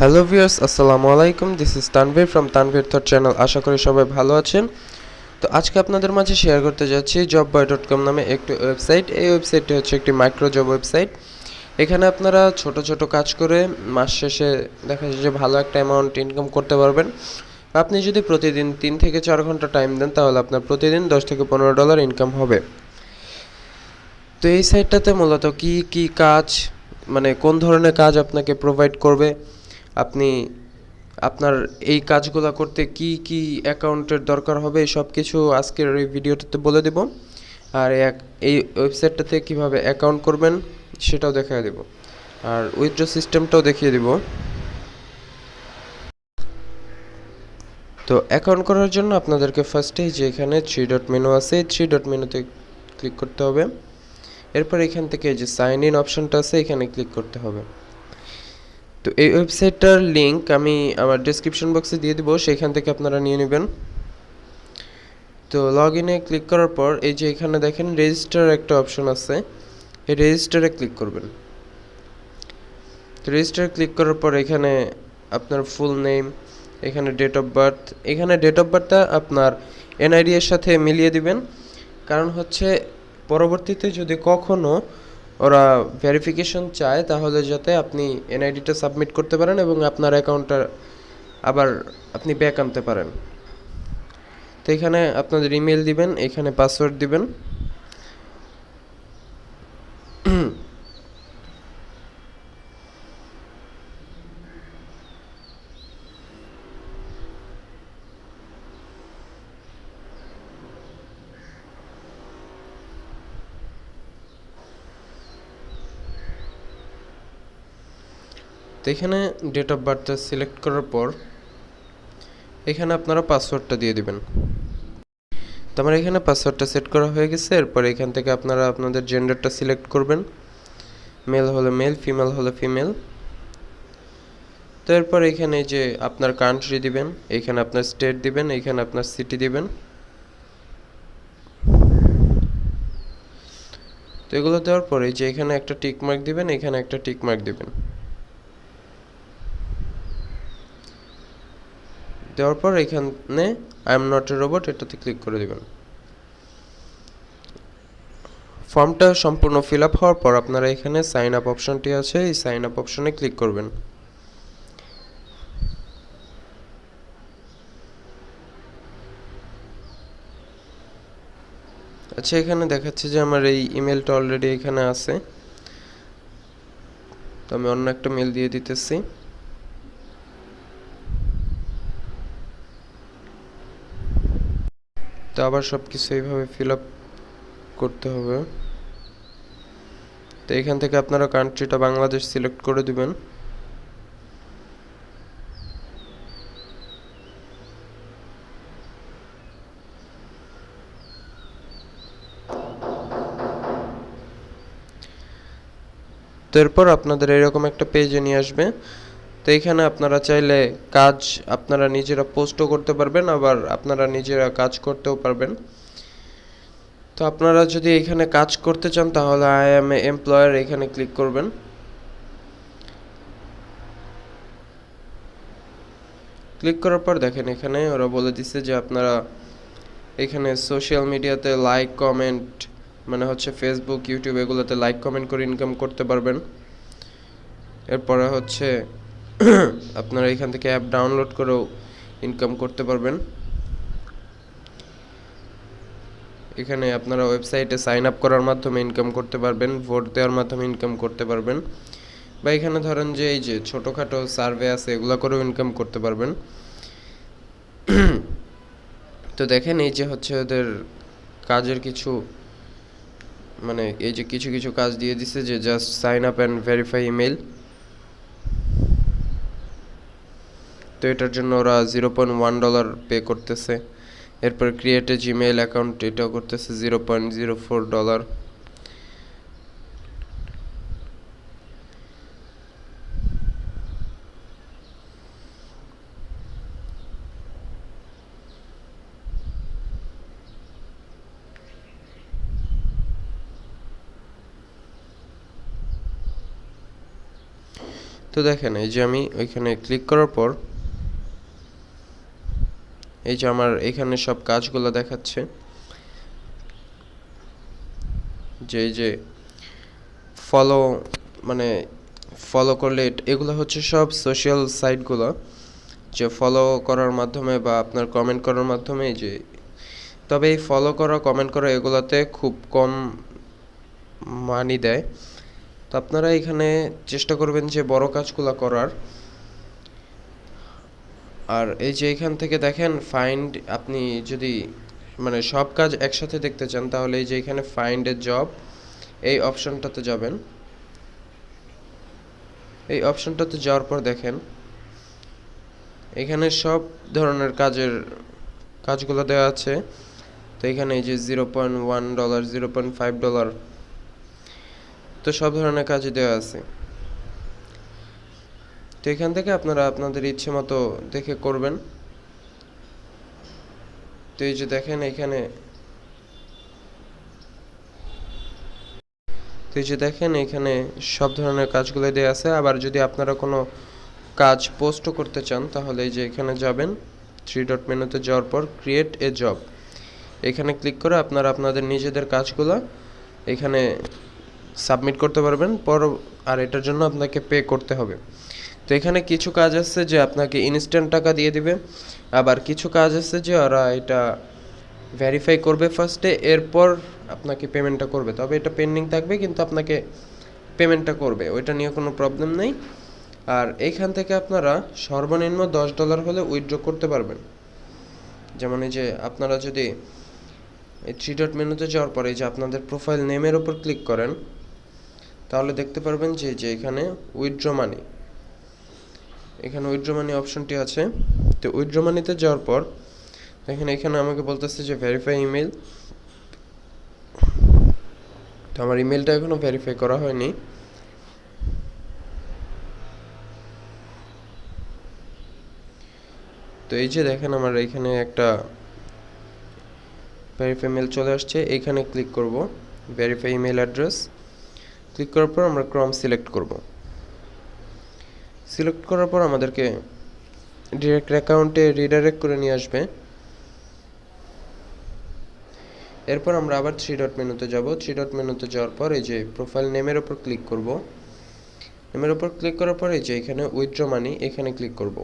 Hello viewers, আসসালামু আলাইকুম। This is Tanvir from tanvirsthought channel. আশা করি সবাই ভালো আছেন। তো আজকে আপনাদের মাঝে শেয়ার করতে যাচ্ছি jobboy.com নামে একটি ওয়েবসাইট। এই ওয়েবসাইটটি হচ্ছে একটি মাইক্রো জব ওয়েবসাইট। এখানে আপনারা ছোট ছোট কাজ করে মাস শেষে দেখা যায় যে ভালো একটা অ্যামাউন্ট ইনকাম করতে পারবেন। আপনি যদি প্রতিদিন 3 থেকে 4 ঘন্টা টাইম দেন তাহলে আপনার প্রতিদিন $10 থেকে $15 ইনকাম হবে। তো এই সাইটটাতে মূলত কি কাজ, মানে কোন ধরনের কাজ আপনাকে প্রোভাইড করবে, আপনি আপনার এই কাজগুলো করতে কি অ্যাকাউন্টের দরকার হবে, সব কিছু আজকের এই ভিডিওটাতে বলে দেব। আর এই ওয়েবসাইটটাতে কিভাবে অ্যাকাউন্ট করবেন সেটাও দেখিয়ে দেব, আর উইথড্র সিস্টেমটাও দেখিয়ে দেব। তো অ্যাকাউন্ট করার জন্য আপনাদেরকে ফার্স্টেই যে এখানে 3 ডট মেনু আছে, এই 3 ডট মেনুতে ক্লিক করতে হবে। এরপর এখান থেকে যে সাইন ইন অপশনটা আছে এখানে ক্লিক করতে হবে। তো এই ওয়েবসাইটটার লিংক আমি আমার ডেসক্রিপশন বক্সে দিয়ে দিব, সেখান থেকে আপনারা নিয়ে নেবেন। তো লগ ইনে ক্লিক করার পর এই যে এখানে দেখেন রেজিস্টার একটা অপশন আছে, এই রেজিস্টারে ক্লিক করবেন। তো রেজিস্টারে ক্লিক করার পর এখানে আপনার ফুল নেম, এখানে ডেট অফ বার্থ, এখানে ডেট অফ বার্থটা আপনার এনআইডি এর সাথে মিলিয়ে দিবেন। কারণ হচ্ছে পরবর্তীতে যদি কখনো ওরা ভেরিফিকেশন চায় তাহলে যাতে আপনি এনআইডিটা সাবমিট করতে পারেন এবং আপনার অ্যাকাউন্টটা আবার আপনি ব্যাক আনতে পারেন। তো এখানে আপনাদের ইমেল দিবেন, এখানে পাসওয়ার্ড দিবেন। তো এখানে ডেট অফ বার্থটা সিলেক্ট করার পর এখানে আপনারা পাসওয়ার্ডটা দিয়ে দিবেন। তো আমার এখানে পাসওয়ার্ডটা সেট করা হয়ে গেছে। এরপর এখান থেকে আপনারা আপনাদের জেন্ডারটা সিলেক্ট করবেন, মেল হলে মেল, ফিমেল হলে ফিমেল। তো এরপর এখানে যে আপনার কান্ট্রি দিবেন, এখানে আপনার স্টেট দিবেন, এখানে আপনার সিটি দিবেন। তো এগুলো দেওয়ার পরে যে এখানে একটা টিক মার্ক দিবেন, এখানে একটা টিক মার্ক দিবেন। দেওয়ার পর এখানে I am not a robot এটাতে ক্লিক করে দিবেন। ফর্মটা সম্পূর্ণ ফিল আপ হওয়ার পর আপনারা এখানে সাইন আপ অপশনটি আছে, এই সাইন আপ অপশনে ক্লিক করবেন। আচ্ছা, এখানে দেখাচ্ছে যে আমার এই ইমেলটা অলরেডি এখানে আছে, তো আমি অন্য একটা মেল দিয়ে দিতেছি। তো আবার সব কিছু এইভাবে ফিল আপ করতে হবে। তো এখান থেকে আপনারা কান্ট্রিটা বাংলাদেশ সিলেক্ট করে দিবেন। তো এরপর আপনাদের এরকম একটা পেজে নিয়ে আসবে। তো এখানে আপনারা চাইলে কাজ আপনারা নিজেরা পোস্টও করতে পারবেন, আবার আপনারা নিজেরা কাজ করতেও পারবেন। তো আপনারা যদি এখানে কাজ করতে চান তাহলে আই এম এ এমপ্লয়ার এখানে ক্লিক করবেন। ক্লিক করার পর দেখেন এখানে ওরা বলে দিচ্ছে যে আপনারা এখানে সোশ্যাল মিডিয়াতে লাইক কমেন্ট, মানে হচ্ছে ফেসবুক, ইউটিউব এগুলোতে লাইক কমেন্ট করে ইনকাম করতে পারবেন। এরপরে হচ্ছে আপনারা এখান থেকে অ্যাপ ডাউনলোড করেও ইনকাম করতে পারবেন। এখানে আপনারা ওয়েবসাইটে সাইন আপ করার মাধ্যমে ইনকাম করতে পারবেন, ভোট দেওয়ার মাধ্যমে ইনকাম করতে পারবেন, বা এখানে ধরেন যে এই যে ছোটোখাটো সার্ভে আছে এগুলো করেও ইনকাম করতে পারবেন। তো দেখেন এই যে হচ্ছে ওদের কাজের কিছু, মানে এই যে কিছু কিছু কাজ দিয়ে দিছে যে just sign up and verify email. তো এটার জন্য ওরা $0.1 পে করতেছে। এরপর ক্রিয়েট এ জিমেইল অ্যাকাউন্ট, এটাও করতেছে $0.04। তো দেখেন এই যে আমি ওইখানে ক্লিক করার পর এই যে আমার এখানে সব কাজগুলো দেখাচ্ছে, যে এই যে ফলো মানে ফলো করলে এগুলো হচ্ছে সব সোশ্যাল সাইটগুলো, যে ফলো করার মাধ্যমে বা আপনার কমেন্ট করার মাধ্যমে যে, তবে এই ফলো করা কমেন্ট করা এগুলোতে খুব কম মানি দেয়। তো আপনারা এখানে চেষ্টা করবেন যে বড় কাজগুলো করার। আর এই যে এখান থেকে দেখেন ফাইন্ড, আপনি যদি মানে সব কাজ একসাথে দেখতে চান তাহলে এই যে এখানে ফাইন্ড এ জব এই অপশনটাতে যাবেন। এই অপশনটাতে যাওয়ার পর দেখেন এখানে সব ধরনের কাজগুলো দেওয়া আছে। তো এখানে এই যে $0.1, $0.5, তো সব ধরনের কাজই দেওয়া আছে। তো এখান থেকে আপনারা আপনাদের ইচ্ছে মতো দেখে করবেন। তো এই যে দেখেন এখানে, তো এই যে দেখেন এখানে সব ধরনের কাজগুলো দেওয়া আছে। আবার যদি আপনারা কোনো কাজ পোস্টও করতে চান তাহলে এই যে এখানে যাবেন, থ্রি ডট মেনুতে যাওয়ার পর ক্রিয়েট এ জব এখানে ক্লিক করে আপনারা আপনাদের নিজেদের কাজগুলো এখানে সাবমিট করতে পারবেন আর এটার জন্য আপনাকে পে করতে হবে। তো এখানে কিছু কাজ আছে যে আপনাকে ইনস্ট্যান্ট টাকা দিয়ে দিবে, আবার কিছু কাজ আছে যে ওরা এটা ভেরিফাই করবে ফার্স্টে, এরপর আপনাকে পেমেন্টটা করবে। তবে এটা পেন্ডিং থাকবে কিন্তু আপনাকে পেমেন্টটা করবে, ওইটা নিয়ে কোনো প্রবলেম নেই। আর এইখান থেকে আপনারা সর্বনিম্ন $10 হলে উইথড্র করতে পারবেন। যেমন এই যে আপনারা যদি এই থ্রি ডট মেনুতে যাওয়ার পরে যে আপনাদের প্রোফাইল নেমের ওপর ক্লিক করেন তাহলে দেখতে পারবেন যে এখানে উইথড্র মানি, এখানে উইথড্র মানি অপশনটি আছে। তো উইথড্র মানিতে যাওয়ার পর দেখেন এখানে আমাকে বলতেছে যে ভেরিফাই ইমেল। তো আমার ইমেলটা এখনো ভেরিফাই করা হয়নি। তো এই যে দেখেন আমার এখানে একটা ভেরিফাই ইমেল চলে আসছে, এইখানে ক্লিক করব ভেরিফাই ইমেল অ্যাড্রেস। ক্লিক করার পর আমরা ক্রম সিলেক্ট করব। সিলেক্ট করার পর আমাদেরকে ডিরেক্ট অ্যাকাউন্টে রিডাইরেক্ট করে নিয়ে আসবে। এরপর আমরা আবার থ্রি ডট মেনুতে যাব। থ্রি ডট মেনুতে যাওয়ার পর এই যে প্রোফাইল নেমের ওপর ক্লিক করব। নেমের ওপর ক্লিক করার পর এই যে এখানে উইথড্র মানি এখানে ক্লিক করব।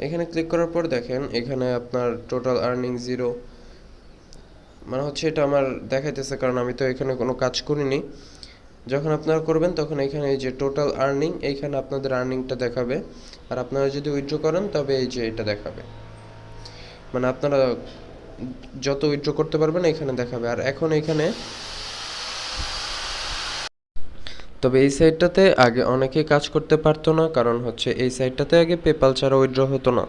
এখানে ক্লিক করার পর দেখেন এখানে আপনার টোটাল আর্নিং 0, মানে হচ্ছে এটা আমার দেখাইতেছে কারণ আমি তো এখানে কোনো কাজ করিনি। যখন আপনারা করবেন তখন এখানে এই যে টোটাল আর্নিং, এইখানে আপনাদের আর্নিংটা দেখাবে। আর আপনারা যদি উইথড্র করেন তবে এই যে এটা দেখাবে, মানে আপনারা যত উইথড্র করতে পারবেন এখানে দেখাবে। আর এখন এখানে তবে এই সাইটটাতে আগে অনেকেই কাজ করতে পারতো না, কারণ হচ্ছে এই সাইটটাতে আগে পেপাল ছাড়া উইথড্র হতো না।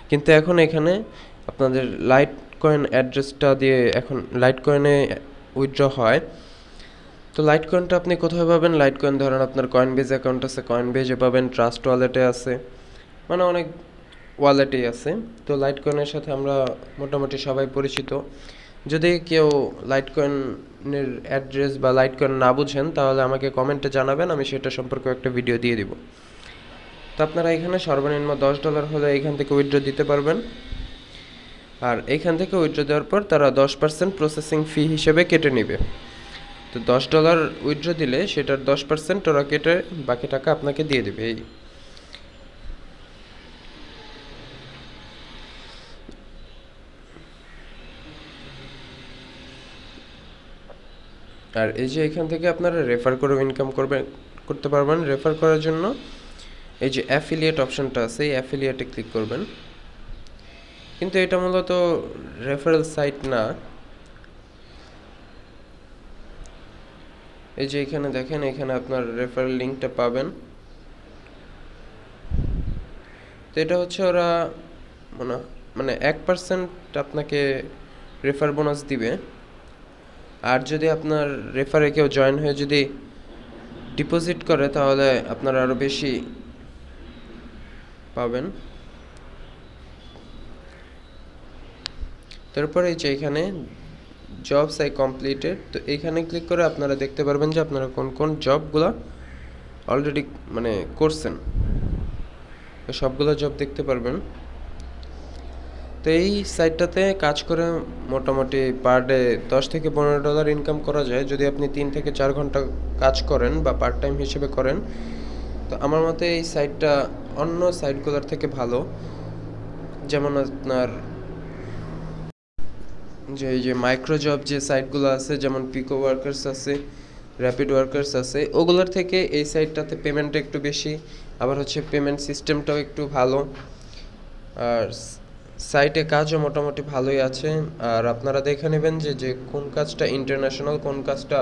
কিন্তু এখন এখানে আপনাদের লাইট কয়েন অ্যাড্রেসটা দিয়ে এখন লাইট কয়েনে উইথড্র হয়। তো লাইট কয়েনটা আপনি কোথায় পাবেন? লাইট কয়েন ধরেন আপনার কয়েনবেজ অ্যাকাউন্ট আছে, কয়েনবেজে পাবেন, ট্রাস্ট ওয়ালেটে আছে, মানে অনেক ওয়ালেটেই আছে। তো লাইট কয়েনের সাথে আমরা মোটামুটি সবাই পরিচিত। যদি কেউ লাইট কয়েনের অ্যাড্রেস বা লাইট কয়েন না বুঝেন তাহলে আমাকে কমেন্টে জানাবেন, আমি সেটা সম্পর্কে একটা ভিডিও দিয়ে দিব। তো আপনারা এখানে সর্বনিম্ন $10 হলে এখান থেকে উইথড্র দিতে পারবেন। আর এইখান থেকে উইথড্র দেওয়ার পর তারা 10% প্রসেসিং ফি হিসেবে কেটে নেবে। তো $10 উইথড্র দিলে সেটার 10% ওরা কেটে বাকি টাকা আপনাকে দিয়ে দেবে। এই আর এই যে এখান থেকে আপনারা রেফার করে ইনকাম করতে পারবেন। রেফার করার জন্য এই যে অ্যাফিলিয়েট অপশনটা আছে, এই অ্যাফিলিয়েটে ক্লিক করবেন। কিন্তু এটা মূলত রেফারেল সাইট না। এই যে এখানে দেখেন এখানে আপনার রেফারেল লিঙ্কটা পাবেন। তো এটা হচ্ছে ওরা মানে 1% আপনাকে রেফার বোনাস দিবে। আর যদি আপনার রেফারে কেউ জয়েন হয়ে যদি ডিপোজিট করে তাহলে আপনারা আরও বেশি পাবেন। তারপরে এই যে এখানে জবস আই কমপ্লিটেড, তো এইখানে ক্লিক করে আপনারা দেখতে পারবেন যে আপনারা কোন কোন জবগুলো অলরেডি মানে করছেন, সবগুলো জব দেখতে পারবেন। তো এই সাইটটাতে কাজ করে মোটামুটি পার ডে $10 থেকে $15 ইনকাম করা যায় যদি আপনি 3 থেকে 4 ঘন্টা কাজ করেন বা পার্ট টাইম হিসেবে করেন। তো আমার মতে এই সাইটটা অন্য সাইটগুলোর থেকে ভালো। যেমন আপনার এই যে মাইক্রো জব যে সাইটগুলো আছে, যেমন পিকো ওয়ার্কার্স আছে, র্যাপিড ওয়ার্কার্স আছে, ওগুলোর থেকে এই সাইটটাতে পেমেন্ট একটু বেশি, আবার হচ্ছে পেমেন্ট সিস্টেমটাও একটু ভালো, আর সাইটে কাজও মোটামুটি ভালোই আছে। আর আপনারা দেখে নেবেন যে কোন কাজটা ইন্টারন্যাশনাল, কোন কাজটা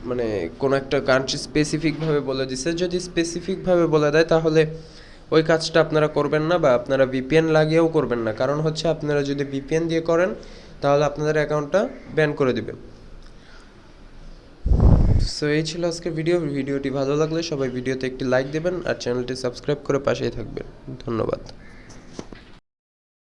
মানে কোনো একটা কান্ট্রি স্পেসিফিকভাবে বলে দিছে। যদি স্পেসিফিকভাবে বলে দেয় তাহলে ওই কাজটা আপনারা করবেন না, বা আপনারা ভিপিএন লাগিয়েও করবেন না। কারণ হচ্ছে আপনারা যদি ভিপিএন দিয়ে করেন তাহলে আপনাদের অ্যাকাউন্টটা ব্যান করে দিবে। সো এই ছিল আজকের ভিডিওটি ভালো লাগলে সবাই ভিডিওতে একটি লাইক দেবেন আর চ্যানেলটি সাবস্ক্রাইব করে পাশেই থাকবেন। ধন্যবাদ।